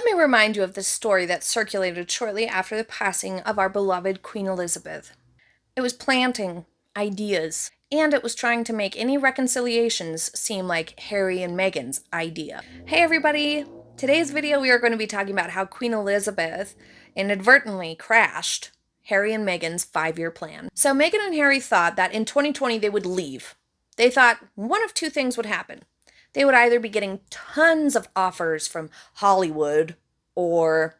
Let me remind you of this story that circulated shortly after the passing of our beloved Queen Elizabeth. It was planting ideas, and it was trying to make any reconciliations seem like Harry and Meghan's idea. Hey everybody! Today's video we are going to be talking about how Queen Elizabeth inadvertently crashed Harry and Meghan's 5-year plan. So Meghan and Harry thought that in 2020 they would leave. They thought one of two things would happen. They would either be getting tons of offers from Hollywood or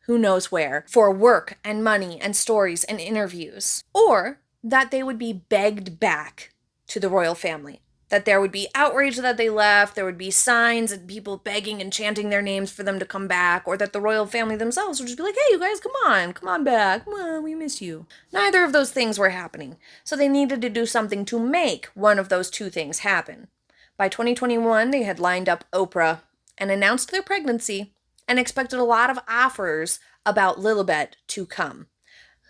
who knows where for work and money and stories and interviews, or that they would be begged back to the royal family. That there would be outrage that they left, there would be signs and people begging and chanting their names for them to come back, or that the royal family themselves would just be like, hey, you guys, come on back, come on, we miss you. Neither of those things were happening, so they needed to do something to make one of those two things happen. By 2021, they had lined up Oprah and announced their pregnancy and expected a lot of offers about Lilibet to come.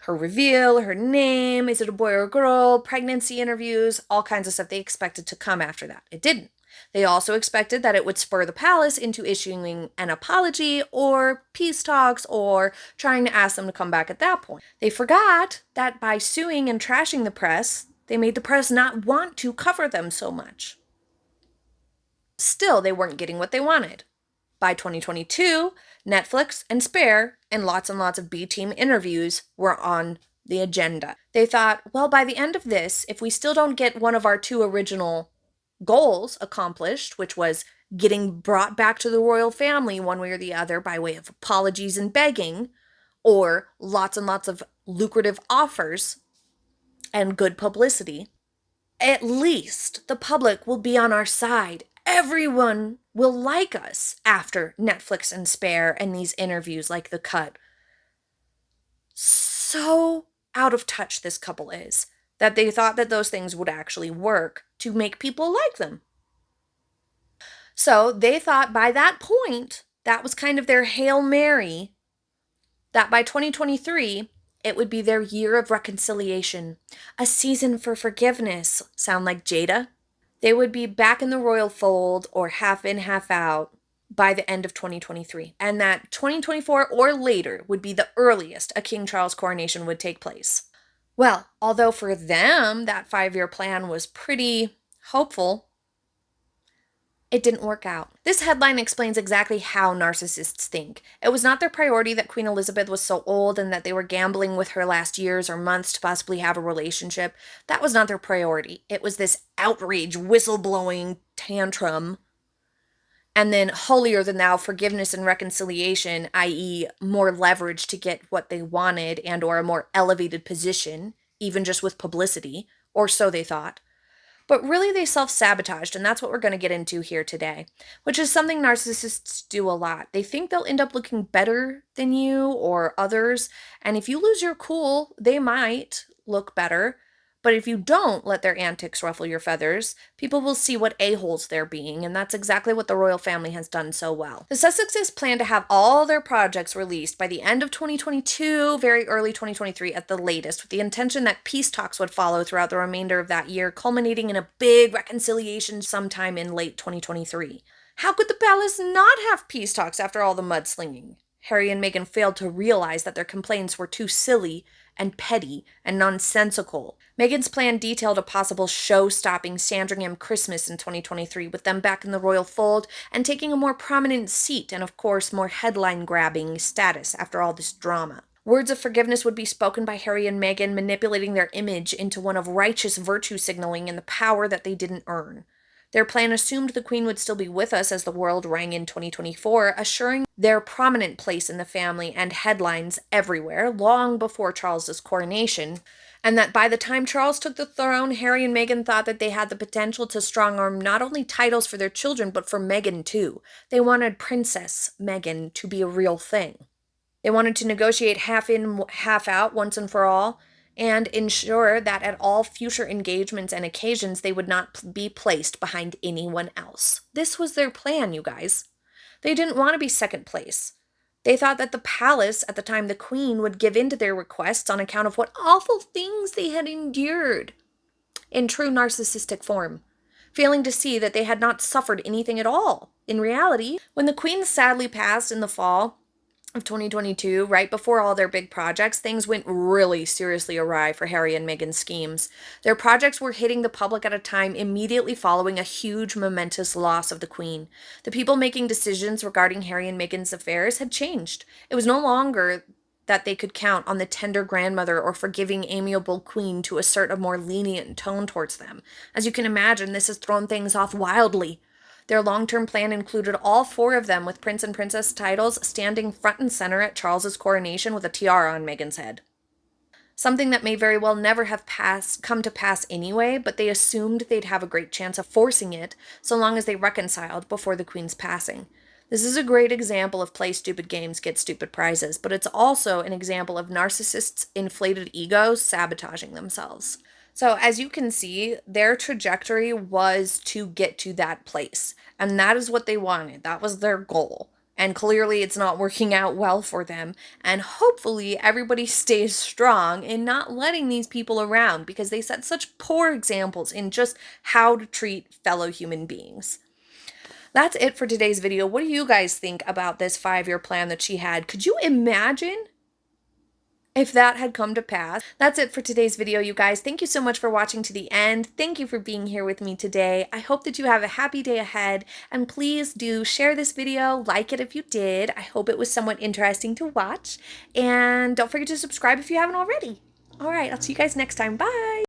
Her reveal, her name, is it a boy or a girl, pregnancy interviews, all kinds of stuff they expected to come after that. It didn't. They also expected that it would spur the palace into issuing an apology or peace talks or trying to ask them to come back at that point. They forgot that by suing and trashing the press, they made the press not want to cover them so much. Still, they weren't getting what they wanted. By 2022, Netflix and Spare and lots of B-team interviews were on the agenda. They thought, well, by the end of this, if we still don't get one of our two original goals accomplished, which was getting brought back to the royal family one way or the other by way of apologies and begging, or lots of lucrative offers and good publicity, at least the public will be on our side. Everyone will like us after Netflix and Spare and these interviews like The Cut. So out of touch this couple is that they thought that those things would actually work to make people like them. So they thought by that point, that was kind of their Hail Mary, that by 2023, it would be their year of reconciliation, a season for forgiveness. Sound like Jada? They would be back in the royal fold or half in, half out by the end of 2023. And that 2024 or later would be the earliest a King Charles coronation would take place. Well, although for them that 5-year plan was pretty hopeful, it didn't work out. This headline explains exactly how narcissists think. It was not their priority that Queen Elizabeth was so old and that they were gambling with her last years or months to possibly have a relationship. That was not their priority. It was this outrage, whistleblowing tantrum, and then holier than thou forgiveness and reconciliation, i.e. more leverage to get what they wanted and or a more elevated position, even just with publicity, or so they thought. But really they self-sabotaged, and that's what we're going to get into here today, which is something narcissists do a lot. They think they'll end up looking better than you or others, and if you lose your cool, they might look better. But if you don't let their antics ruffle your feathers, people will see what a-holes they're being, and that's exactly what the royal family has done so well. The Sussexes plan to have all their projects released by the end of 2022, very early 2023 at the latest, with the intention that peace talks would follow throughout the remainder of that year, culminating in a big reconciliation sometime in late 2023. How could the palace not have peace talks after all the mudslinging? Harry and Meghan failed to realize that their complaints were too silly and petty and nonsensical. Meghan's plan detailed a possible show-stopping Sandringham Christmas in 2023 with them back in the royal fold and taking a more prominent seat and, of course, more headline-grabbing status after all this drama. Words of forgiveness would be spoken by Harry and Meghan, manipulating their image into one of righteous virtue signaling and the power that they didn't earn. Their plan assumed the Queen would still be with us as the world rang in 2024, assuring their prominent place in the family and headlines everywhere long before Charles's coronation, and that by the time Charles took the throne, Harry and Meghan thought that they had the potential to strong-arm not only titles for their children, but for Meghan too. They wanted Princess Meghan to be a real thing. They wanted to negotiate half in, half out once and for all, and ensure that at all future engagements and occasions they would not be placed behind anyone else. This was their plan, you guys. They didn't want to be second place. They thought that the palace, at the time the Queen, would give in to their requests on account of what awful things they had endured in true narcissistic form, failing to see that they had not suffered anything at all. In reality, when the Queen sadly passed in the fall, of 2022, right before all their big projects, things went really seriously awry for Harry and Meghan's schemes. Their projects were hitting the public at a time immediately following a huge, momentous loss of the Queen. The people making decisions regarding Harry and Meghan's affairs had changed. It was no longer that they could count on the tender grandmother or forgiving, amiable Queen to assert a more lenient tone towards them. As you can imagine, this has thrown things off wildly. Their long term plan included all four of them with prince and princess titles standing front and center at Charles's coronation with a tiara on Meghan's head. Something that may very well never have come to pass anyway, but they assumed they'd have a great chance of forcing it so long as they reconciled before the Queen's passing. This is a great example of play stupid games, get stupid prizes, but it's also an example of narcissists' inflated egos sabotaging themselves. So, as you can see, their trajectory was to get to that place, and that is what they wanted. That was their goal. And clearly, it's not working out well for them. And hopefully, everybody stays strong in not letting these people around because they set such poor examples in just how to treat fellow human beings. That's it for today's video. What do you guys think about this 5-year plan that she had? Could you imagine if that had come to pass? That's it for today's video, you guys. Thank you so much for watching to the end. Thank you for being here with me today. I hope that you have a happy day ahead, and please do share this video, like it if you did. I hope it was somewhat interesting to watch, and don't forget to subscribe if you haven't already. All right, I'll see you guys next time. Bye!